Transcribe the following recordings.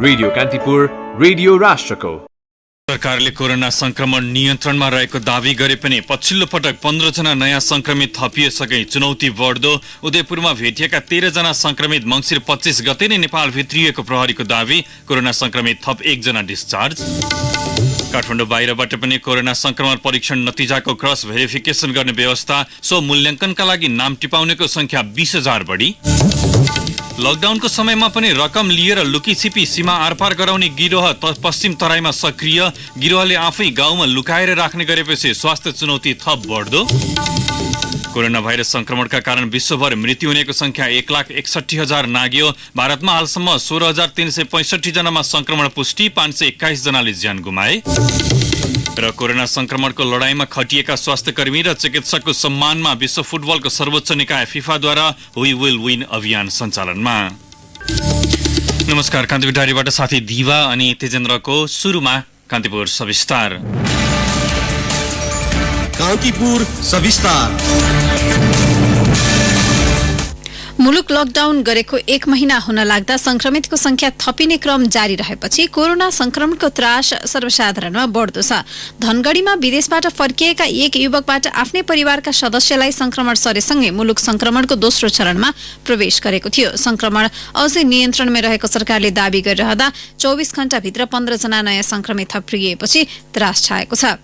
Radio Kantipur, radio राष्ट्रको। सरकारले corona संक्रमण नियन्त्रणमा रहेको दावी गरे पनि पछिल्लो पटक 15 जना नयाँ संक्रमित थपिएसँगै चुनौती बढ्दो। उदयपुरमा भेटिएका 13 जना संक्रमित मङ्सिर 25 गते नै नेपाल भित्रिएको प्रहरीको दावी। कोरोना संक्रमित थप 1 जना डिस्चार्ज। काठमाडौँ बाहिरबाट पनि कोरोना संक्रमण परीक्षण नतिजाको क्रस भेरिफिकेसन गर्ने व्यवस्था। सो मूल्याङ्कनका लागि नाम टिपाउनेको संख्या 20,000 बढी। लकडाउनको समयमा पनि रकम लिएर लुकीछिपी सीमा आरपार गराउने गिरोह पश्चिम तराईमा सक्रिय। गिरोहले आफै गाउँमा लुकाएर राख्ने गरेपछि स्वास्थ्य चुनौती थप बढ्दो। कोरोना भाइरस संक्रमणका कारण विश्वभर मृत्यु हुनेको संख्या 1,61,000 नाग्यो। भारतमा हालसम्म 16,365 जनामा संक्रमण पुष्टि, 521 जनाले ज्यान गुमाए। र कोरोना संक्रमणको लडाईँमा खटिएका स्वास्थ्यकर्मी र चिकित्सकको सम्मानमा विश्व फुटबलको सर्वोच्च निकाय फिफाद्वारा वी विल विन अभियान सञ्चालनमा। नमस्कार, कान्तिपुर डायरीबाट साथी दिवा अनि तेजेन्द्रको सुरुमा कान्तिपुर सविस्तार। कान्तिपुर सविस्तार। मुलुक लकडाउन गरेको 1 महिना हुन लाग्दा संक्रमितको संख्या थपिने क्रम जारी रहेपछि कोरोना संक्रमणको त्रास सर्वसाधारणमा बढ्दो छ। धनगढीमा विदेशबाट फर्किएका एक युवकबाट आफ्नै परिवारका सदस्यलाई संक्रमण सरेसँगै मुलुक संक्रमणको दोस्रो चरणमा प्रवेश गरेको थियो। संक्रमण अझै नियन्त्रणमा रहेको सरकारले दावी गरिरहँदा 24 घण्टाभित्र 15 जना नयाँ संक्रमित थपिएपछि त्रास छाएको छ।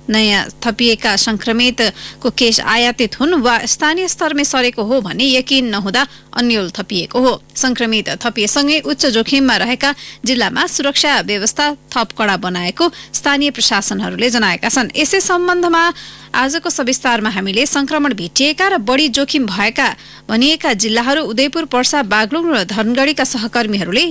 नयाँ थपिएका संक्रमितको केस आयातित हुन् वा स्थानीय स्तरमै सरेको हो भने यकिन नहुँदा अन्यल थपिएको हो। संक्रमित थपिएसँगै उच्च जोखिममा रहेका जिल्लामा सुरक्षा व्यवस्था थप कडा बनाएको स्थानीय प्रशासनहरूले जनाएका छन्। यसै सम्बन्धमा आजको सविस्तारमा हामीले संक्रमण भेटिएका र बढी जोखिम भएका भनिएका जिल्लाहरू उदयपुर, पर्सा, बागलुङ र धनगढीका सहकर्मीहरूले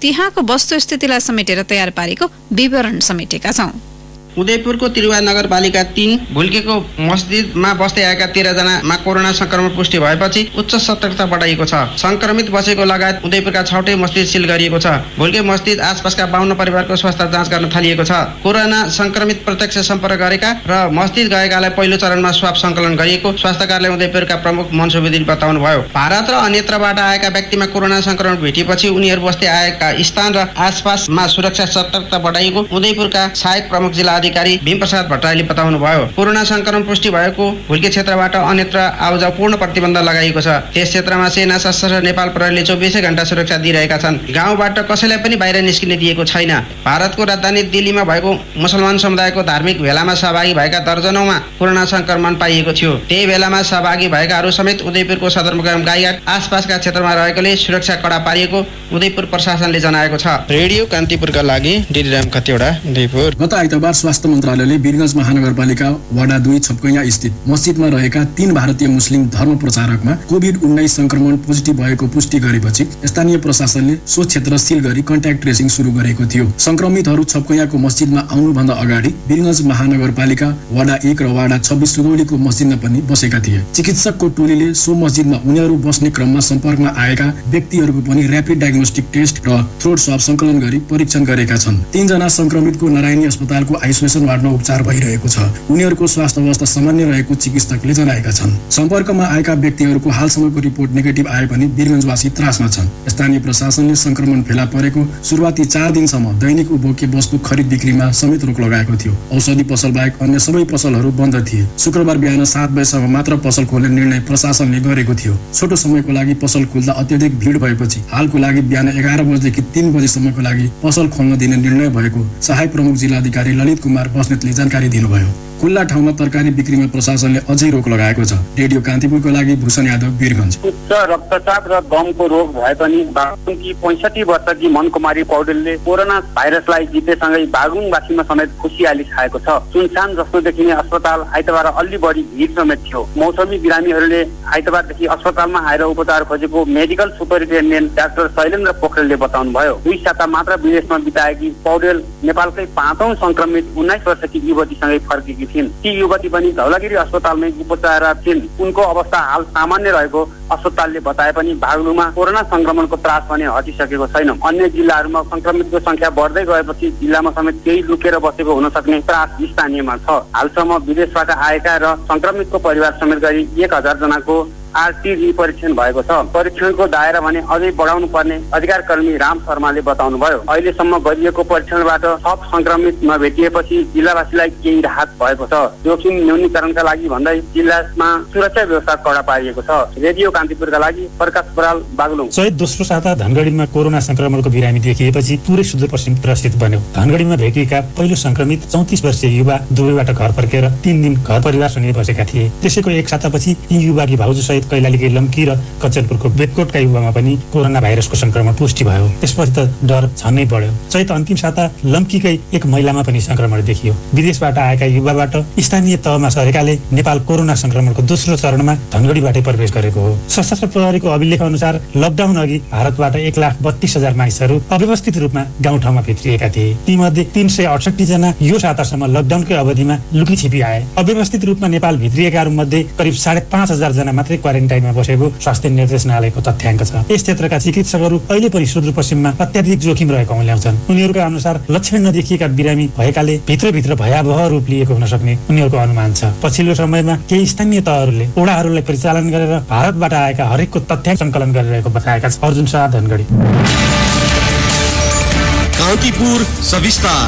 त्यहाँको वस्तुस्थितिलाई समेटेर तयार पारेको विवरण समेटेका छौं। उदयपुरको तिरुवा नगरपालिका 3 भुल्केको मस्जिदमा बस्दै आएका 13 जनामा कोरोना संक्रमण पुष्टि भएपछि उच्च सतर्कता बढाइएको छ। संक्रमित बसेको लगायत उदयपुरका 6वटै मस्जिद सिल गरिएको छ। भुल्के मस्जिद आसपासका 52 परिवारको स्वास्थ्य जाँच गर्न थालिएको छ। कोरोना संक्रमित प्रत्यक्ष सम्पर्क गरेका र मस्जिद गएकालाई पहिलो चरणमा स्वाब संकलन गरिएको स्वास्थ्य कार्यालय उदयपुरका प्रमुख मनसु विधिले बताउनुभयो। भारत र अन्यत्रबाट आएका व्यक्तिमा कोरोना संक्रमण भेटिएपछि उनीहरू बस्दै आएका स्थान र आसपासमा सुरक्षा सतर्कता बढाइएको उदयपुरका सहायक प्रमुख जिल्ला अधिकारी भीम प्रसाद भट्टराईले बताउनु भयो। कोरोना संक्रमण पुष्टि भएको भुल्के क्षेत्रबाट अन्यत्र आउजाउ पूर्ण प्रतिबन्ध लगाइएको छ। त्यस क्षेत्रमा सेना, सशस्त्र, नेपाल प्रहरीले 24 घण्टा सुरक्षा दिइरहेका छन्। गाउँबाट कसैलाई पनि बाहिर निस्किने दिएको छैन। भारतको राजधानी दिल्लीमा भएको मुसलमान समुदायको धार्मिक भेलामा सहभागी भएका दर्जनौंमा कोरोना संक्रमण पाइएको थियो। त्यही भेलामा सहभागी भएकाहरू समेत उदयपुरको सदरमुकाम गाईघाट आसपासका क्षेत्रमा रहेकोले सुरक्षा कडा पारिएको उदयपुर प्रशासनले जनाएको छ। रेडियो कान्तिपुरका लागि डिडिराम खतिवडा, उदयपुर। गत आइतबार स्वास्थ्य मन्त्रालयले वीरगञ्ज महानगरपालिका वडा 2 छपकैया स्थित मस्जिदमा रहेका 3 भारतीय मुस्लिम धर्म प्रचारकमा कोभिड-19 संक्रमण पोजिटिभ भएको पुष्टि गरेपछि स्थानीय प्रशासनले सो क्षेत्र सिल गरी कन्ट्याक्ट ट्रेसिङ सुरु गरेको थियो। संक्रमितहरू छपकैयाको मस्जिदमा आउनुभन्दा अगाडि वीरगञ्ज महानगरपालिका वडा 1 र वडा 26 सुगौलीको मस्जिदमा पनि बसेका थिए। चिकित्सकको टोलीले सो मस्जिदमा उनीहरू बस्ने क्रममा सम्पर्कमा आएका व्यक्तिहरूको पनि र्यापिड डायग्नोस्टिक टेस्ट र थ्रोट स्वाब संकलन गरी परीक्षण गरेका छन्। 3 जना संक्रमितको नारायणी अस्पतालको आइसोलेसन वार्डमा उपचार भइरहेको छ। उनीहरूको स्वास्थ्य अवस्था सामान्य रहेको चिकित्सकले जनाएका छन्। सम्पर्कमा आएका व्यक्तिहरूको हालसम्मको रिपोर्ट नेगेटिभ आए पनि वीरगञ्जवासी त्रासमा छन्। स्थानीय प्रशासनले संक्रमण फेला परेको सुरुवाती 4 दिनसम्म दैनिक उपभोग्य वस्तु खरिद बिक्रीमा समेत रोक लगाएको थियो। औषधि पसल बाहेक अन्य सबै पसलहरू बन्द थिए। शुक्रबार बिहान 7 बजेसम्म मात्र पसल खोल्ने निर्णय प्रशासनले गरेको थियो। छोटो समयको लागि पसल खुल्दा अत्यधिक भिड भएपछि हालको लागि बिहान 11 बजेदेखि 3 बजेसम्मको लागि पसल खोल्न दिने निर्णय भएको सहायक प्रमुख जिल्लाधिकारी ललित कुमार बस्नेतले जानकारी दिनुभयो। खुल्ला ठाउँमा तरकारी बिक्रीमा प्रशासनले अझै रोक लगाएको छ। रेडियो कान्तिपुरको लागि भूषण यादव, वीरगञ्ज। उच्च रक्तचाप र दमको रोग भए पनि बागलुङकी 65 वर्षकी मनकुमारी पौडेलले कोरोना भाइरसलाई जितेसँगै बागलुङवासीमा समेत खुसियाली छाएको छ। सुनसान जस्तो देखिने अस्पताल आइतबार अलि बढी भिड समेत थियो। मौसमी बिरामीहरूले आइतबारदेखि अस्पतालमा आएर उपचार खोजेको मेडिकल सुपरिन्टेन्डेन्ट डाक्टर शैलेन्द्र पोखरेलले बताउनुभयो। 2 साता मात्र विदेशमा बिताएकी पौडेल नेपालकै 5औं संक्रमित 19 वर्षकी युवतीसँगै फर्केकी थिइन्। ती युवती पनि धौलागिरी अस्पतालमै उपचाररत थिइन्। उनको अवस्था हाल सामान्य रहेको अस्पतालले बताए पनि बागलुङमा कोरोना संक्रमणको त्रास भने हटिसकेको छैन। अन्य जिल्लाहरूमा संक्रमितको संख्या बढ्दै गएपछि जिल्लामा समेत केही लुकेर बसेको हुन सक्ने त्रास स्थानीयमा छ। हालसम्म विदेशबाट आएका र संक्रमितको परिवार समेत गरी 1000 जनाको आरटीजी परीक्षण भएको छ। परीक्षणको दायरा भने अझै बढाउनु पर्ने अधिकार कर्मी राम शर्माले बताउनुभयो। अहिलेसम्म गरिएको परीक्षणबाट थप संक्रमित नभेटिएपछि जिल्लावासीलाई केही राहत भएको छ। जोखिम न्यूनीकरणका लागि भन्दै जिल्लामा सुरक्षा व्यवस्था कडा पारिएको छ। रेडियो कान्तिपुरका लागि प्रकाश बराल बागलुङ। चैत दोस्रो साता धनगढीमा कोरोना संक्रमणको बिरामी देखिएपछि पुरै सुदूरपश्चिम त्रसित बन्यो। धनगढीमा भेटिएका पहिलो संक्रमित 34 वर्षीय युवा दुबईबाट घर फर्केर 3 दिन घर परिवारसँगै बसेका थिए। त्यसैको एक सातापछि यी युवाकी भाउजूसहित कैलालीकै लम्की र कञ्चनपुरको बेतकोटका युवामा पनि कोरोना भाइरसको संक्रमण पुष्टि भयो। त्यसपछि त डर झनै बढ्यो। चैत अन्तिम साता लम्कीकै एक महिलामा पनि संक्रमण देखियो। विदेशबाट आएका युवाबाट स्थानीय तहमा सरेकाले नेपाल कोरोना संक्रमणको दोस्रो चरणमा धनगढीबाटै प्रवेश गरेको हो। सशस्त्र प्रहरीको अभिलेख अनुसार लकडाउन अघि भारतबाट 1,32,000 मानिसहरू अव्यवस्थित रूपमा गाउँठाउँमा भित्रिएका थिए। तीमध्ये 368 जना यो सातासम्म लकडाउनकै अवधिमा लुकीछिपी आए। अव्यवस्थित रूपमा नेपाल भित्रिएकाहरू मध्ये करिब 5,500 जना मात्रै क्वारेन्टाइनमा बसेको स्वास्थ्य निर्देशनालयको तथ्याङ्क छ। यस क्षेत्रका चिकित्सकहरू अहिले पनि सुदूरपश्चिममा अत्याधिक जोखिम रहेको औल्याउँछन्। उनीहरूका अनुसार लक्षण नदेखिएका बिरामी भएकाले भित्रभित्र भयावह रूप लिएको हुन सक्ने उनीहरूको अनुमान छ। पछिल्लो समयमा केही स्थानीय तहहरूले ओडाहरूलाई परिचालन गरेर भारतबाट आएका हरेकको तथ्याङ्क सङ्कलन गरिरहेको बताएका छन्। अर्जुन शाह, धनगढी। कान्तिपुर सविस्तार।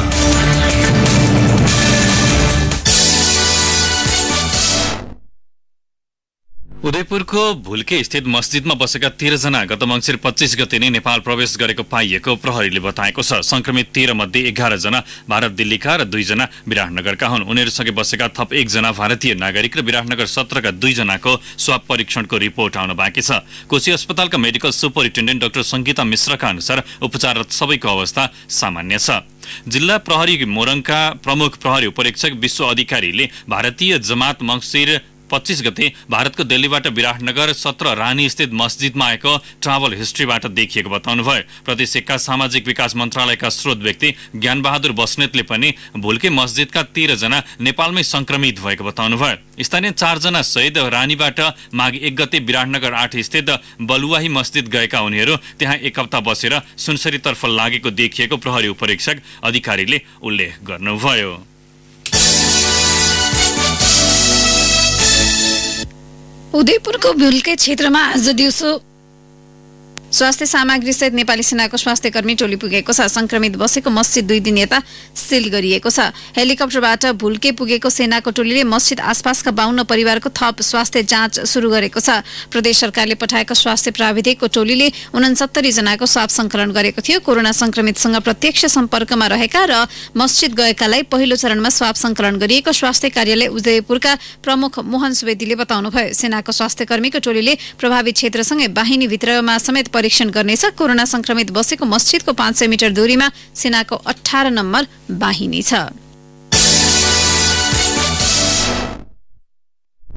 उदयपुरको भुल्के स्थित मस्जिदमा बसेका 13 जना गत मङ्सिर 25 गते नै नेपाल प्रवेश गरेको पाइएको प्रहरीले बताएको छ। संक्रमित 13 मध्ये 11 जना भारत दिल्लीका र 2 जना विराटनगरका हुन्। उनीहरूसँगै बसेका थप 1 जना भारतीय नागरिक र विराटनगर 17 का 2 जनाको स्वाब परीक्षणको रिपोर्ट आउन बाँकी छ। कोशी अस्पतालका मेडिकल सुपरिन्टेन्डेन्ट डाक्टर संगीता मिश्रका अनुसार उपचाररत सबैको अवस्था सामान्य छ। जिल्ला प्रहरी मोरङका प्रमुख प्रहरी उपरीक्षक विश्व अधिकारीले भारतीय जमात मङ्सिर 25 गते भारतको दिल्लीबाट विराटनगर 17 रानी स्थित मस्जिदमा आएको ट्राभल हिस्ट्रीबाट देखिएको बताउनुभयो। प्रदेशका सामाजिक विकास मन्त्रालयका स्रोत व्यक्ति ज्ञानबहादुर बस्नेतले पनि भुल्के मस्जिदका 13 जना नेपालमै संक्रमित भएको बताउनुभयो। स्थानीय 4 जना सहित रानीबाट माघ 1 गते विराटनगर 8 स्थित बलुवाही मस्जिद गएका उनीहरू त्यहाँ एक हप्ता बसेर सुनसरीतर्फ लागेको देखिएको प्रहरी उपरीक्षक अधिकारीले उल्लेख गर्नुभयो। उदयपुरको भुल्के क्षेत्रमा आज दिउँसो स्वास्थ्य सामग्री सहित नेपाली सेनाको स्वास्थ्य कर्मी टोली पुगेको छ। संक्रमित बसेको मस्जिद 2 दिन यता सिल गरिएको छ। हेलिकप्टरबाट भुल्के पुगेको सेनाको टोलीले मस्जिद आसपासका 52 परिवारको थप स्वास्थ्य जाँच सुरु गरेको छ। प्रदेश सरकारले पठाएको स्वास्थ्य प्राविधिकको टोलीले 69 जनाको स्वाब संकलन गरेको थियो। कोरोना संक्रमितसँग प्रत्यक्ष सम्पर्कमा रहेका र मस्जिद गएकालाई पहिलो चरणमा स्वाब संकलन गरिएको स्वास्थ्य कार्यालय उदयपुरका प्रमुख मोहन सुवेदीले बताउनुभयो। सेनाको स्वास्थ्य कर्मीको टोलीले प्रभावित क्षेत्रसँगै बाहिनी भित्रमा समेत परीक्षण गर्नेछ। कोरोना संक्रमित बसेको मस्जिदको 500 मिटर दूरीमा सेनाको 18 नम्बर बाहिनी छ।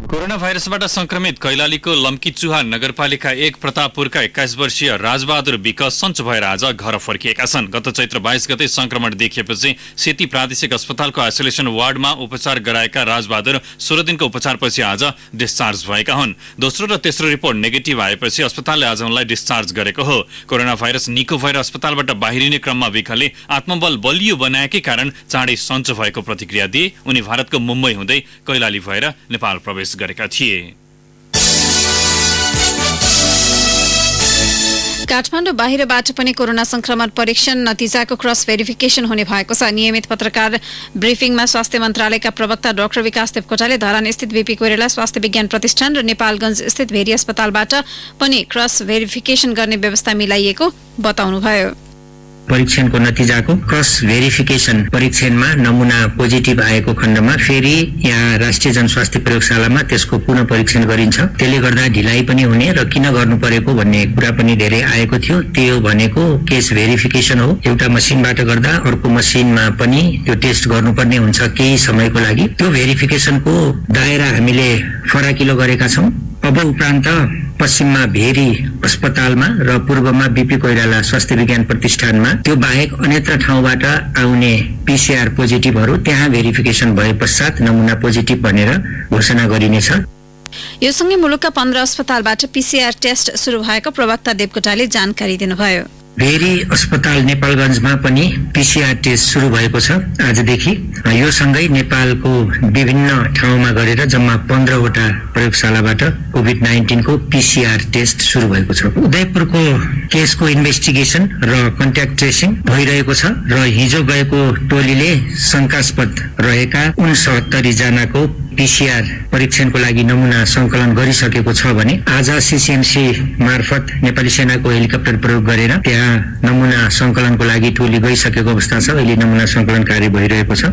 कोरोना भाइरसबाट संक्रमित कैलालीको लम्कीचुहा नगरपालिका 1 प्रतापपुरका 21 वर्षीय राजबहादुर विक सञ्चो भएर आज घर फर्किएका छन्। गत चैत्र 22 गते संक्रमण देखिएपछि सेती प्रादेशिक अस्पतालको आइसोलेसन वार्डमा उपचार गराएका राजबहादुर 16 दिनको उपचारपछि आज डिस्चार्ज भएका हुन्। दोस्रो र तेस्रो रिपोर्ट नेगेटिभ आएपछि अस्पतालले आज उनलाई डिस्चार्ज गरेको हो। कोरोना भाइरस निको भएर अस्पतालबाट बाहिरिने क्रममा विकले आत्मबल बलियो बनाएकै कारण चाँडै सञ्चो भएको प्रतिक्रिया दिए। उनी भारतको मुम्बई हुँदै कैलाली भएर नेपाल प्रवेश गरेका थिए। काठमाडौँ बाहिरबाट पनि कोरोना संक्रमण परीक्षण नतिजाको क्रस भेरिफिकेसन हुने भएको छ। नियमित पत्रकार ब्रिफिङमा स्वास्थ्य मन्त्रालयका प्रवक्ता डाक्टर विकास देवकोटाले धरान स्थित बीपी कोइराला स्वास्थ्य विज्ञान प्रतिष्ठान र नेपालगञ्ज स्थित भेरी अस्पतालबाट पनि क्रस भेरिफिकेसन गर्ने व्यवस्था मिलाइएको बताउनुभयो। परीक्षणको नतिजाको क्रस भेरिफिकेसन परीक्षणमा नमुना पोजिटिभ आएको खण्डमा फेरि यहाँ राष्ट्रिय जनस्वास्थ्य प्रयोगशालामा त्यसको पुनः परीक्षण गरिन्छ। त्यसले गर्दा ढिलाइ पनि हुने र किन गर्नु परेको भन्ने कुरा पनि धेरै आएको थियो। त्यो भनेको केस भेरिफिकेसन हो। एउटा मसिनबाट गर्दा अर्को मसिनमा पनि त्यो टेस्ट गर्नुपर्ने हुन्छ केही समयको लागि। त्यो भेरिफिकेसनको दायरा हामीले फराकिलो गरेका छौँ। अब उपरान्त पश्चिममा भेरी अस्पतालमा र पूर्वमा बीपी कोइराला स्वास्थ्य विज्ञान प्रतिष्ठानमा त्यो बाहेक अन्यत्र ठाउँबाट आउने पीसीआर पोजिटिभहरू त्यहाँ भेरिफिकेसन भए पश्चात नमुना पोजिटिभ भनेर घोषणा गरिनेछ। यो सँगै मुलुकका 15 अस्पतालबाट पीसीआर टेस्ट सुरु भएको प्रवक्ता देवकोटाले जानकारी दिनुभयो। भेरी अस्पताल नेपालगञ्जमा पनि पीसीआर टेस्ट सुरु भएको छ आजदेखि। यो सँगै नेपालको विभिन्न ठाउँमा गरेर जम्मा 15 वटा प्रयोगशालाबाट कोभिड-19 को पीसीआर टेस्ट सुरु भएको छ। उदयपुरको केसको इन्भेस्टिगेसन र कन्ट्याक्ट ट्रेसिङ भइरहेको छ र हिजो गएको टोलीले शंकास्पद रहेका 69 जनाको पीसीआर परीक्षणको लागि नमुना संकलन गरिसकेको छ भने आज सीसीएमसी मार्फत नेपाली सेनाको हेलिकप्टर प्रयोग गरेर त्यहाँ नमुना संकलनको लागि टोली गइसकेको अवस्था छ। अहिले नमुना संकलन कार्य भइरहेको छ।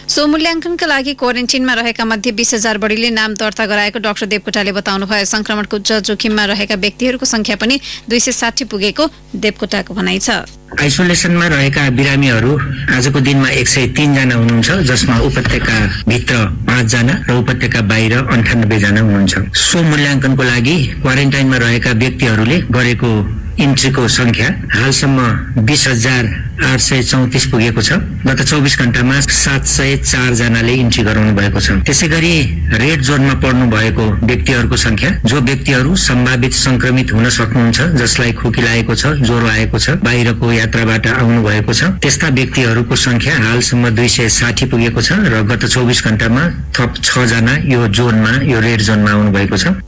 सो मूल्याङ्कनका लागि क्वारेन्टिनमा रहेका मध्ये 20,000 बढीले नाम दर्ता गराएको डाक्टर देवकोटाले बताउनुभयो। संक्रमणको उच्च जोखिममा रहेका व्यक्तिहरूको संख्या पनि 260 पुगेको देवकोटाको भनाइ छ। आइसोलेसनमा रहेका बिरामीहरू आजको दिनमा 103 जना हुनुहुन्छ, जसमा उपत्यका भित्र 5 जना र उपत्यका बाहिर 98 जना हुनुहुन्छ। सो मूल्याङ्कनको लागि क्वारेन्टाइनमा रहेका व्यक्तिहरूले गरेको इन्ट्रीको संख्या हालसम्म 20,834 पुगेको छ। गत 24 घण्टामा 704 जनाले इन्ट्री गराउनु भएको छ। त्यसैगरी रेड जोनमा पर्नु भएको व्यक्तिहरूको संख्या, जो व्यक्तिहरू सम्भावित संक्रमित हुन सक्नुहुन्छ, जसलाई खोकी लागेको छ, ज्वरो आएको छ, बाहिरको यात्राबाट आउनु भएको छ, त्यस्ता व्यक्तिहरूको संख्या हालसम्म 260 पुगेको छ र गत 24 घण्टामा थप 6 जना यो रेड जोनमा आउनु भएको छ।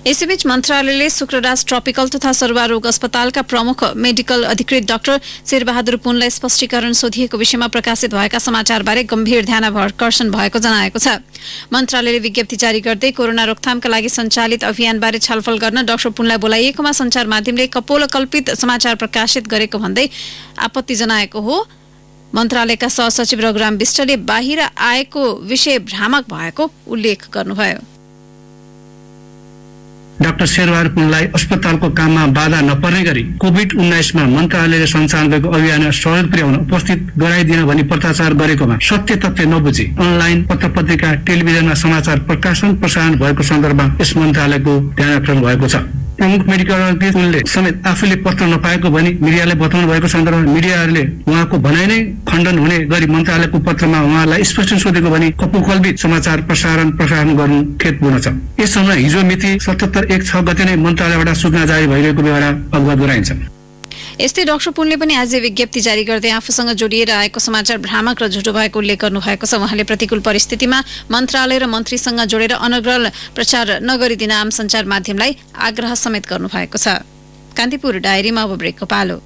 यसैबीच मन्त्रालयले शुक्रराज ट्रपिकल तथा सरुवा रोग अस्पतालका प्रमुख मेडिकल अधिकृत डाक्टर शेरबहादुर पुनलाई स्पष्टीकरण सोधिएको विषयमा प्रकाशित भएका समाचारबारे गम्भीर ध्यानाकर्षण भएको जनाएको छ। मन्त्रालयले विज्ञप्ति जारी गर्दै कोरोना रोकथामका लागि सञ्चालित अभियानबारे छलफल गर्न डाक्टर पुनलाई बोलाइएकोमा सञ्चार माध्यमले कपोलकल्पित समाचार प्रकाशित गरेको भन्दै आपत्ति जनाएको हो। मन्त्रालयका सहसचिव रघुराम विष्टले बाहिर आएको विषय भ्रामक भएको उल्लेख गर्नुभयो। डाक्टर शेरबहादुर पुनलाई अस्पतालको काममा बाधा नपर्ने गरी कोभिड-19 मा मन्त्रालयले सञ्चालन गरेको अभियानमा सहयोग पुर्याउन उपस्थित गराइदिन भनी पत्राचार गरेकोमा सत्य तथ्य नबुझी अनलाइन पत्र-पत्रिका, टेलिभिजनमा समाचार प्रसारण भएको सन्दर्भमा यस मन्त्रालयको ध्यानाकर्षण भएको छ। प्रमुख मेडिकल अधिकृत पुनले समेत आफूले पत्र नपाएको भनी मिडियाले बताउनु भएको सन्दर्भमा मिडियाहरूले उहाँको भनाइ नै खण्डन हुने गरी मन्त्रालयको पत्रमा उहाँलाई स्पष्ट सोधेको भनी कपोलकल्पित समाचार प्रसारण गर्नु खेदपूर्ण छ। यस समय हिजो मिति 77/1/6 गते नै मन्त्रालयबाट सूचना जारी भइरहेको बेला अवगत गराइन्छ। यस्तै डाक्टर पुनले पनि आज विज्ञप्ति जारी गर्दै आफूसँग जोडिएर आएको समाचार भ्रामक र झुटो भएको उल्लेख गर्नुभएको छ। उहाँले प्रतिकूल परिस्थितिमा मन्त्रालय र मन्त्रीसँग जोडेर अनर्गल प्रचार नगरिदिन आम सञ्चार माध्यमलाई आग्रह समेत गर्नुभएको छ। कान्तिपुर डायरीमा अब ब्रेकको पालो।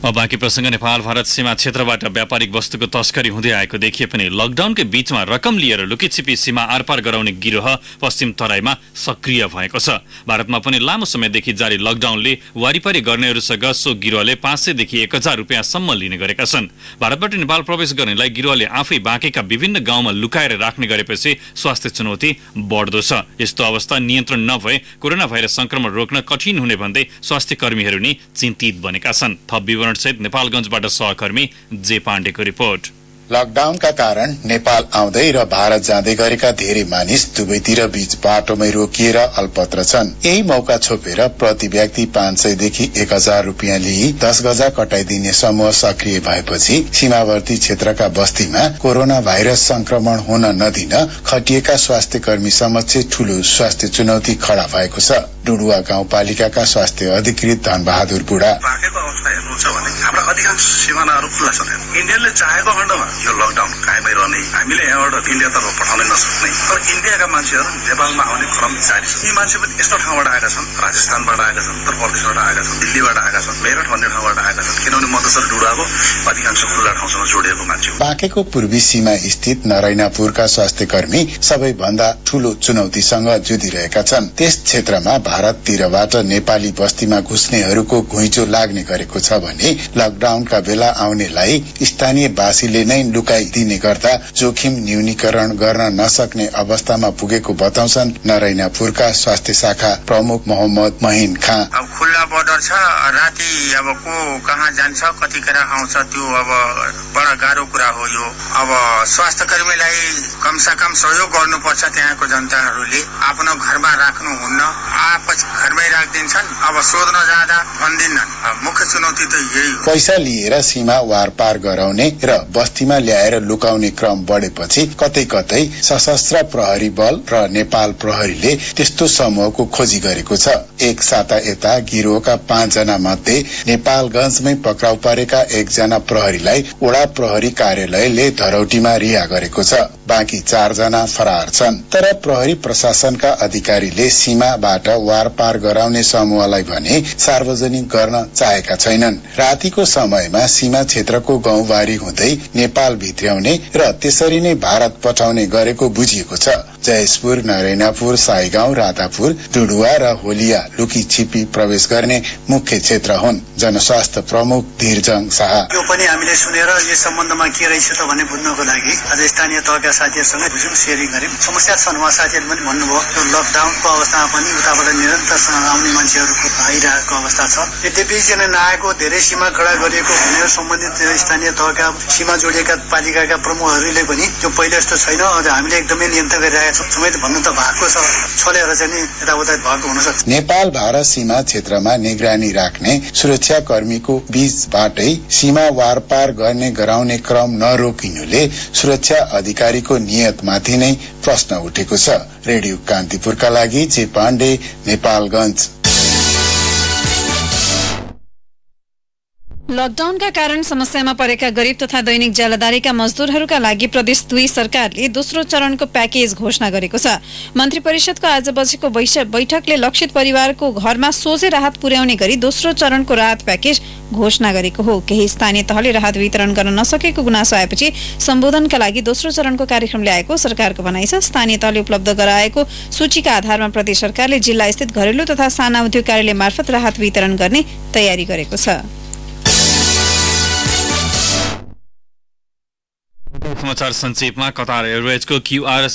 अब बाँकी प्रसंग। नेपाल भारत सीमा क्षेत्रबाट व्यापारिक वस्तुको तस्करी हुँदै आएको देखिए पनि लकडाउनकै बीचमा रकम लिएर लुकीछिपी सीमा आरपार गराउने गिरोह पश्चिम तराईमा सक्रिय भएको छ। भारतमा पनि लामो समयदेखि जारी लकडाउनले वारिपारी गर्नेहरूसँग सो गिरोहले 500 देखि 1000 रुपियाँसम्म लिने गरेका छन्। भारतबाट नेपाल प्रवेश गर्नेलाई गिरोहले आफै बाँकेका विभिन्न गाउँमा लुकाएर राख्ने गरेपछि स्वास्थ्य चुनौती बढ्दो छ। यस्तो अवस्था नियन्त्रण नभए कोरोना भाइरस संक्रमण रोक्न कठिन हुने भन्दै स्वास्थ्य कर्मीहरू नि चिन्तित बनेका छन्। थप विवरण सहित नेपालगञ्जबाट सहकर्मी जे पाण्डेको रिपोर्ट। लकडाउनका कारण नेपाल आउँदै र भारत जाँदै गरेका धेरै मानिस दुवैतिर बीच बाटोमै रोकिएर अल्पत्र छन्। यही मौका छोपेर प्रति व्यक्ति 500 देखि 1000 रुपियाँ लिई 10 गजा कटाइदिने समूह सक्रिय भएपछि सीमावर्ती क्षेत्रका बस्तीमा कोरोना भाइरस संक्रमण हुन नदिन खटिएका स्वास्थ्य कर्मी समक्ष ठूलो स्वास्थ्य चुनौती खडा भएको छ। डुडुवा गाउँपालिकाका स्वास्थ्य अधिकृत धनबहादुर बुढा बाँकेको अवस्था हेर्नु छ भने हाम्रा अधिकांश सीमानाहरू खुल्ला छन्। इन्डियाले चाहेको खण्डमा यो लकडाउन कायमै रहने, हामीले यहाँबाट इन्डियातर्फ पठाउनै नसक्ने, तर इन्डियाका मान्छेहरू नेपालमा आउने क्रम जारी छ। यी मान्छे पनि यस्तो ठाउँबाट आएका छन्, राजस्थानबाट आएका छन्, उत्तर प्रदेशबाट आएका छन्, दिल्लीबाट आएका छन्, मेरठ भन्ने ठाउँबाट आएका छन्। किनभने मधेसर डुडाको अधिकांश खुल्ला ठाउँसँग जोडिएको मान्छे हो। बाँकेको पूर्वी सीमा स्थित नरैनापुरका स्वास्थ्य कर्मी सबैभन्दा ठूलो चुनौतीसँग जुधिरहेका छन्। त्यस क्षेत्रमा भारततिरबाट नेपाली बस्तीमा घुस्नेहरूको घुइँचो लाग्ने गरेको छ भने लकडाउनका बेला आउनेलाई स्थानीयवासीले नै लुकाइदिने गर्दा जोखिम न्यूनीकरण गर्न नसक्ने अवस्थामा पुगेको बताउँछन् नरैनापुरका स्वास्थ्य शाखा प्रमुख मोहम्मद महिन खाँ। अब खुल्ला बर्डर छ, राति अब को कहाँ जान्छ, कतिखेर आउँछ, त्यो अब बडा गाह्रो कुरा हो। यो अब स्वास्थ्य कर्मीलाई कमसा कम सहयोग गर्नुपर्छ। त्यहाँको जनताहरूले आफ्नो घरमा राख्नुहुन्न, आएपछि घरमै राखिदिन्छन्। अब सोध्न जाँदा भन्दिनन्। मुख्य चुनौती त यही हो। पैसा लिएर सीमा वारपार गराउने र बस्तीमा ल्याएर लुकाउने क्रम बढेपछि कतै कतै सशस्त्र प्रहरी बल र नेपाल प्रहरीले त्यस्तो समूहको खोजी गरेको छ। एक साता यता गिरोह गिरोहका 5 जना मध्ये नेपालगञ्जमै पक्राउ परेका 1 जना प्रहरीलाई वडा प्रहरी कार्यालयले धरौटीमा रिहा गरेको छ। बाँकी 4 जना फरार छन्। तर प्रहरी प्रशासनका अधिकारीले सीमाबाट वारपार गराउने समूहलाई भने सार्वजनिक गर्न चाहेका छैनन्। रातिको समयमा सीमा क्षेत्रको गाउँबारी हुँदै नेपाल भित्र्याउने र त्यसरी नै भारत पठाउने गरेको बुझिएको छ। जयेशपुर, नरेनापुर, साईगाउँ, राधापुर, डुडुवा र होलिया लुकी छिपी प्रवेश गर्ने मुख्य क्षेत्र हुन्। जनस्वास्थ्य प्रमुख धीरजङ शाह, यो पनि हामीले सुनेर यो सम्बन्धमा के रहेछ त भन्ने बुझ्नको लागि आज स्थानीय तहका साथीहरूसँग बुझ्यौं, सेयरिङ गर्यौं। समस्या छन्, उहाँ साथीहरूले पनि भन्नुभयो यो लकडाउनको अवस्थामा पनि उताबाट निरन्तर आउने मान्छेहरूको आइरहेको अवस्था छ। यद्यपि किन नआएको धेरै सीमा कडा गरिएको भनेर सम्बन्धित स्थानीय तहका सीमा जोडिएका पालिकाका प्रमुखहरूले पनि त्यो पहिले जस्तो छैन, अझ हामीले एकदमै नियन्त्रण गरिरहेका छौँ समेत भन्नु त भएको छ। छलेर चाहिँ यताउता भएको हुन सक्छ। नेपाल भारत सीमा क्षेत्रमा निगरानी राख्ने सुरक्षा कर्मीको बीचबाटै सीमा वारपार गर्ने गराउने क्रम नरोकिनुले सुरक्षा अधिकारीको नियतमाथि नै प्रश्न उठेको छ। रेडियो कान्तिपुरका लागि जे पाण्डे, नेपालगञ्ज। लकडाउनका कारण समस्यामा परेका गरिब तथा दैनिक ज्यालादारीका मजदूरहरूका लागि प्रदेश 2 सरकारले दोस्रो चरणको प्याकेज घोषणा गरेको छ। मन्त्री परिषदको आज बसेको बैठकले लक्षित परिवारको घरमा सोझै राहत पुर्याउने गरी दोस्रो चरणको राहत प्याकेज घोषणा गरेको हो। केही स्थानीय तहले राहत वितरण गर्न नसकेको गुनासो आएपछि सम्बोधनका लागि दोस्रो चरणको कार्यक्रम ल्याएको सरकारको भनाइ छ। स्थानीय तहले उपलब्ध गराएको सूचीका आधारमा प्रदेश सरकारले जिल्ला स्थित घरेलु तथा साना उद्योग कार्यालय मार्फत राहत वितरण गर्ने तयारी गरेको छ। समाचार संक्षेपमा कतार एयरवेजको QR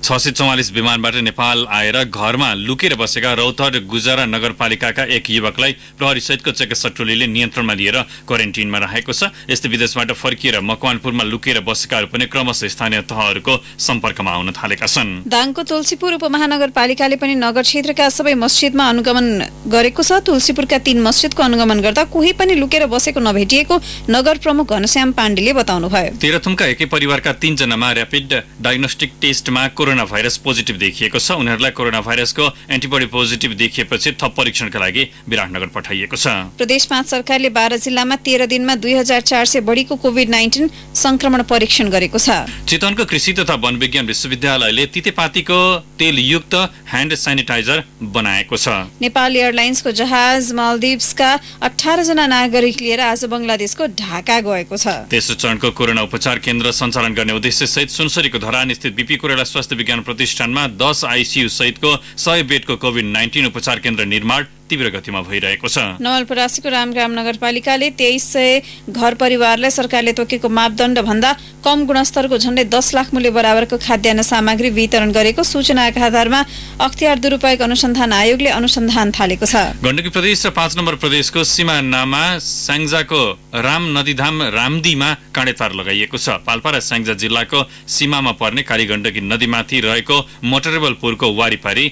644 विमानबाट नेपाल आएर घरमा लुकेर बसेका रौतहट गुजरा नगरपालिकाका एक युवकलाई प्रहरी सहितको चिकित्सा टोलीले नियन्त्रणमा लिएर क्वारेन्टिनमा राखेको छ। यस्तै विदेशबाट फर्किएर मकवानपुरमा लुकेर बसेकाहरू पनि क्रमशः स्थानीय तहहरूको सम्पर्कमा आउन थालेका छन्। दाङको तुलसीपुर उपमहानगरपालिकाले पनि नगर क्षेत्रका सबै मस्जिदमा अनुगमन गरेको छ। तुलसीपुरका 3 मस्जिदको अनुगमन गर्दा कोही पनि लुकेर बसेको नभेटिएको नगर प्रमुख घनश्याम पाण्डेले बताउनुभयो। तेह्रथुमका एकै परिवारका 3 जनामा र्यापिड डायग्नोस्टिक टेस्टमा कोरोना भाइरस पोजिटिभ देखिएको छ। उनीहरूलाई कोरोना भाइरसको एन्टिबडी पोजिटिभ देखिएपछि थप परीक्षणका लागि विराटनगर पठाइएको छ। प्रदेश 5 सरकारले 12 जिल्लामा 13 दिनमा 2400 बढीको कोभिड-19 संक्रमण परीक्षण गरेको छ। चितवनको कृषि तथा वन विज्ञान विश्वविद्यालयले तितेपातीको तेलयुक्त ह्यान्ड सेनिटाइजर बनाएको छ। नेपाल एयरलाइन्सको जहाज मालदिभ्सका 18 जना नागरिक लिएर आज बंगलादेशको ढाका गएको छ। तेस्रो चरणको कोरोना उपचार केन्द्र सञ्चालन गर्ने उद्देश्य सहित सुनसरीको धरान स्थित बीपी कोइराला स्वास्थ्य विज्ञान प्रतिष्ठानमा 10 आईसीयू सहितको 100 बेडको कोभिड-19 उपचार केन्द्र निर्माण तीव्र गतिमा भइरहेको छ। नवलपरासीको रामग्राम नगरपालिकाले 2300 घर परिवारलाई सरकारले तोकेको मापदण्ड भन्दा कम गुणस्तरको झण्डै 10 लाख मूल्य बराबरको खाद्यान्न सामग्री वितरण गरेको सूचनाका आधारमा अख्तियार दुरुपयोग अनुसन्धान आयोगले अनुसन्धान थालेको छ। गण्डकी प्रदेश र 5 नम्बर प्रदेशको सिमानामा स्याङ्जाको राम नदीधाम रामदीमा काँडेतार लगाइएको छ। पाल्पा र स्याङ्जा जिल्लाको सीमामा पर्ने कालीगण्डकी नदीमाथि रहेको मोटरेबल पुलको वारिपारी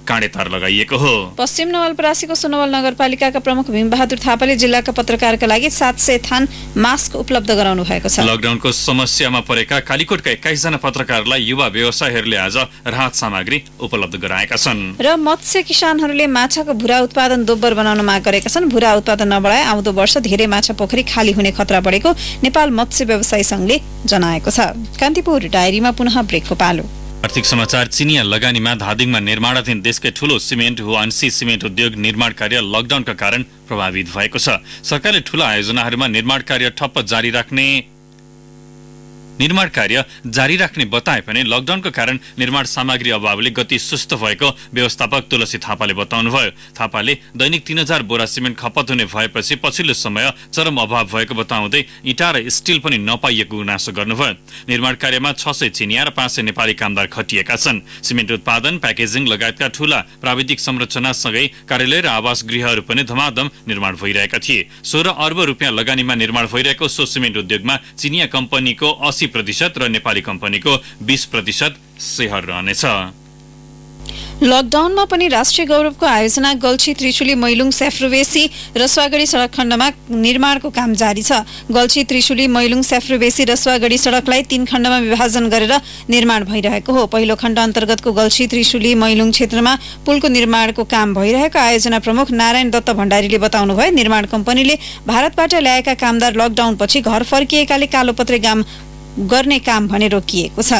काँडेतार लगाइएको हो। पश्चिम नवलपरासीको सुनवल नगरपालिकाका प्रमुख भीमबहादुर थापाले जिल्लाका पत्रकारका लागि 700 थान मास्क उपलब्ध गराउनु भएको छ। लकडाउनको समस्यामा परेका कालीकोटका 21 जना पत्रकारलाई युवा व्यवसायीहरूले आज राहत सामग्री उपलब्ध गराएका छन्। र मत्स्य किसानहरूले माछाको भुरा उत्पादन दोब्बर बनाउन माग गरेका छन्। भुरा उत्पादन नबढाए आउँदो वर्ष धेरै माछा पोखरी खाली हुने खतरा बढेको नेपाल मत्स्य व्यवसायी संघले जनाएको छ। कान्तिपुर डायरीमा पुनः ब्रेकको पालो। आर्थिक समाचार। चिनिया लगानीमा धादिङमा निर्माणाधीन देशकै ठूलो सिमेन्ट हुआन्सी सिमेन्ट उद्योग निर्माण कार्य लकडाउनका कारण प्रभावित भएको छ। सरकारले ठूला आयोजनाहरूमा निर्माण कार्य जारी राख्ने बताए पनि लकडाउनको कारण निर्माण सामग्री अभावले गति सुस्त भएको व्यवस्थापक तुलसी थापाले बताउनुभयो। थापाले दैनिक 3000 बोरा सिमेन्ट खपत हुने भएपछि पछिल्लो समय चरम अभाव भएको बताउँदै इँटा र स्टिल पनि नपाइएको गुनासो गर्नुभयो। निर्माण कार्यमा 600 चिनिया र 500 नेपाली कामदार खटिएका छन्। सिमेन्ट उत्पादन, प्याकेजिङ लगायतका ठूला प्राविधिक संरचनासँगै कार्यालय र आवास गृहहरू पनि धमाधम निर्माण भइरहेका थिए। 16 अर्ब रुपियाँ लगानीमा निर्माण भइरहेको सो सिमेन्ट उद्योगमा चिनिया कम्पनीको 80% र नेपाली कम्पनीको 20% शेयर रहनेछ। लकडाउनमा पनि राष्ट्रिय गौरवको आयोजना गल्छी त्रिशुली मैलुङ स्याफ्रुबेसी रसुवागढी सडक खण्डमा निर्माणको काम जारी छ। गल्छी त्रिशुली मैलुङ स्याफ्रुबेसी रसुवागढी सडकलाई 3 खण्डमा विभाजन गरेर निर्माण भइरहेको हो। पहिलो खण्ड अन्तर्गतको गल्छी त्रिशुली मैलुङ क्षेत्रमा पुलको निर्माणको काम भइरहेको आयोजना प्रमुख नारायण दत्त भण्डारीले बताउनुभयो। निर्माण कम्पनीले भारतबाट ल्याएका कामदार लकडाउनपछि घर फर्किएकाले कालोपत्रे काम गर्ने काम भने रोकिएको छ।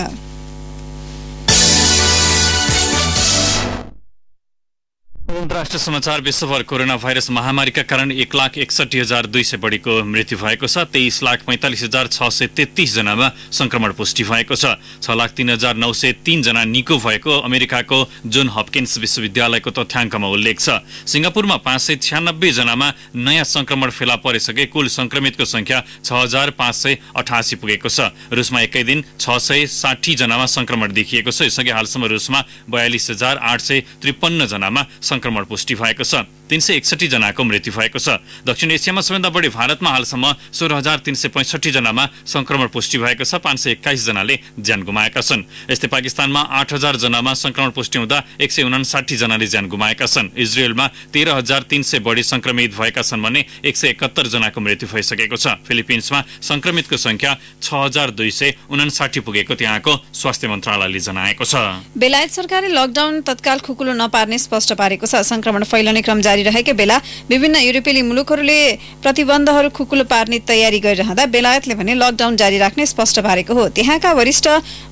अन्तर्राष्ट्रिय समाचार। विश्वभर कोरोना भाइरस महामारीका कारण 1,61,200 बढीको मृत्यु भएको छ। 23,45,633 जनामा संक्रमण पुष्टि भएको छ। 6,03,903 जना निको भएको अमेरिकाको जोन हपकिन्स विश्वविद्यालयको तथ्याङ्कमा उल्लेख छ। सिङ्गापुरमा 596 जनामा नयाँ संक्रमण फेला परिसके कुल संक्रमितको संख्या 6,588 पुगेको छ। रुसमा एकै दिन 660 जनामा संक्रमण देखिएको छ। यसअघि हालसम्म रुसमा 42,853 जनामा संक्रमण पुष्टि भएको छ। 361 जनाको मृत्यु भएको छ। दक्षिण एसियामा सबैभन्दा बढी भारतमा हालसम्म 16,365 जनामा संक्रमण पुष्टि भएको छ। 521 जनाले ज्यान गुमाएका छन्। यस्तै पाकिस्तानमा 8,000 जनामा संक्रमण पुष्टि हुँदा 159 जनाले ज्यान गुमाएका छन्। इजरायलमा 13,300 बढी संक्रमित भएका छन् भने 171 जनाको मृत्यु भइसकेको छ। फिलिपिन्समा संक्रमितको संख्या 6,259 पुगेको त्यहाँको स्वास्थ्य मन्त्रालयले जनाएको छ। बेलायत सरकारले लकडाउन तत्काल खुकुलो नपार्ने स्पष्ट पारेको छ। संक्रमण फैलने क्रम जारी रहेकै बेला विभिन्न युरोपेली मुलुकहरूले प्रतिबन्धहरू खुकुलो पार्ने तयारी गरिरहँदा बेलायतले भने लकडाउन जारी राख्ने स्पष्ट पारेको हो। त्यहाँका वरिष्ठ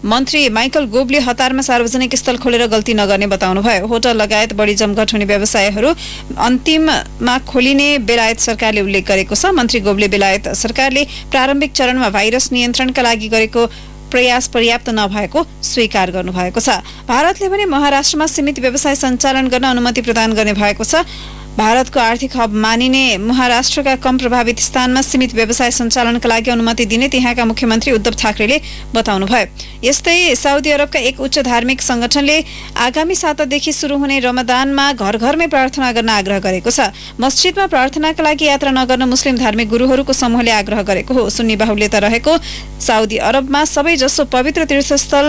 मन्त्री माइकल गोबले हतारमा सार्वजनिक स्थल खोलेर गल्ती नगर्ने बताउनुभयो। होटल लगायत बढी जमघट हुने व्यवसायहरू अन्तिममा खोलिने बेलायत सरकारले उल्लेख गरेको छ। मन्त्री गोबले बेलायत सरकारले प्रारम्भिक चरणमा भाइरस नियन्त्रणका लागि गरेको प्रयास पर्याप्त नभएको स्वीकार गर्नुभएको छ। भारतले पनि महाराष्ट्रमा सीमित व्यवसाय सञ्चालन गर्न अनुमति प्रदान गर्ने भएको छ। भारतको आर्थिक हब मानिने महाराष्ट्रका कम प्रभावित स्थानमा सीमित व्यवसाय सञ्चालनका लागि अनुमति दिने त्यहाँका मुख्यमन्त्री उद्धव ठाकरेले बताउनुभयो। यस्तै साउदी अरबका एक उच्च धार्मिक संगठनले आगामी सातादेखि सुरु हुने रमदानमा घर घरमै प्रार्थना गर्न आग्रह गरेको छ। मस्जिदमा प्रार्थनाका लागि यात्रा नगर्न मुस्लिम धार्मिक गुरुहरूको समूहले आग्रह गरेको हो। सुन्नी बाहुल्यता रहेको साउदी अरबमा सबैजसो पवित्र तीर्थस्थल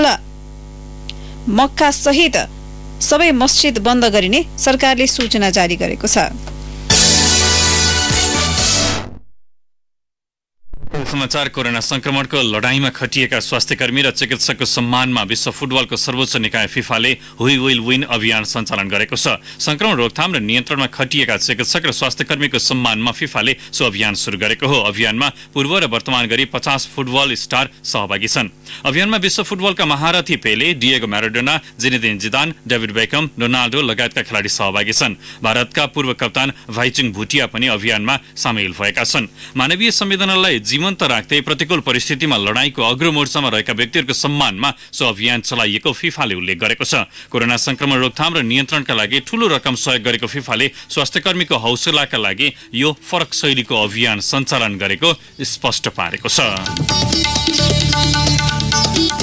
मक्का सहित सबै मस्जिद बन्द गरिने सरकारले सूचना जारी गरेको छ। समाचार। कोरोना संक्रमणको लडाईँमा खटिएका स्वास्थ्यकर्मी र चिकित्सकको सम्मानमा विश्व फुटबलको सर्वोच्च निकाय फिफाले हुई विल विन अभियान सञ्चालन गरेको छ। संक्रमण रोकथाम र नियन्त्रणमा खटिएका चिकित्सक र स्वास्थ्यकर्मीको सम्मानमा फिफाले सो अभियान सुरु गरेको हो। अभियानमा पूर्व र वर्तमान गरी 50 फुटबल स्टार सहभागी छन्। अभियानमा विश्व फुटबलका महारथी Pele, Diego Maradona, Zinedine Zidane, David Beckham, Ronaldo लगायतका खेलाडी सहभागी छन्। भारतका पूर्व कप्तान भाइचुङ भुटिया पनि अभियानमा सामेल भएका छन्। मानवीय संवेदनालाई जीवन्त राख्दै प्रतिकूल परिस्थितिमा लडाईँको अग्रमोर्चामा रहेका व्यक्तिहरूको सम्मानमा सो अभियान चलाइएको फिफाले उल्लेख गरेको छ। कोरोना संक्रमण रोकथाम र नियन्त्रणका लागि ठूलो रकम सहयोग गरेको फिफाले स्वास्थ्यकर्मीको हौसलाका लागि यो फरक शैलीको अभियान सञ्चालन गरेको स्पष्ट पारेको छ।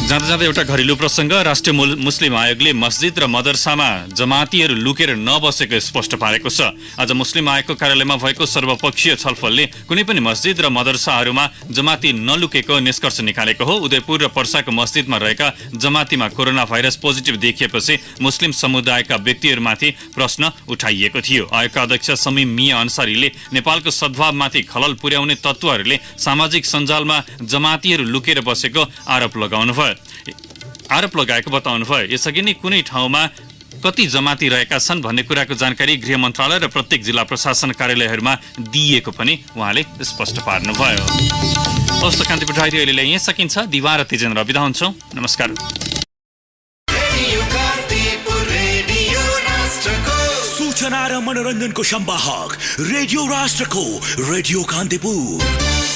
जाँदा जाँदा एउटा घरेलु प्रसङ्ग। राष्ट्रिय मुस्लिम आयोगले मस्जिद र मदरसामा जमातीहरू लुकेर नबसेको स्पष्ट पारेको छ। आज मुस्लिम आयोगको कार्यालयमा भएको सर्वपक्षीय छलफलले कुनै पनि मस्जिद र मदरसाहरूमा जमाती नलुकेको निष्कर्ष निकालेको हो। उदयपुर र पर्साको मस्जिदमा रहेका जमातीमा कोरोना भाइरस पोजिटिभ देखिएपछि मुस्लिम समुदायका व्यक्तिहरूमाथि प्रश्न उठाइएको थियो। आयोगका अध्यक्ष समीम मिया अन्सारीले नेपालको सद्भावमाथि खलल पुर्याउने तत्त्वहरूले सामाजिक सञ्जालमा जमातीहरू लुकेर बसेको आरोप लगाएको बताउनुभयो। यसअघि नै कुनै ठाउँमा कति जमाती रहेका छन् भन्ने कुराको जानकारी गृह मन्त्रालय र प्रत्येक जिल्ला प्रशासन कार्यालयहरूमा दिइएको पनि उहाँले स्पष्ट पार्नुभयो। हवस् त कान्तिपुर डायरी अहिले यहीँ सकिन्छ। दिवा र तेजेन्द्र बिदा हुन्छौँ। नमस्कार। सूचना र मनोरञ्जनको संवाहक रेडियो राष्ट्रको रेडियो कान्तिपुर।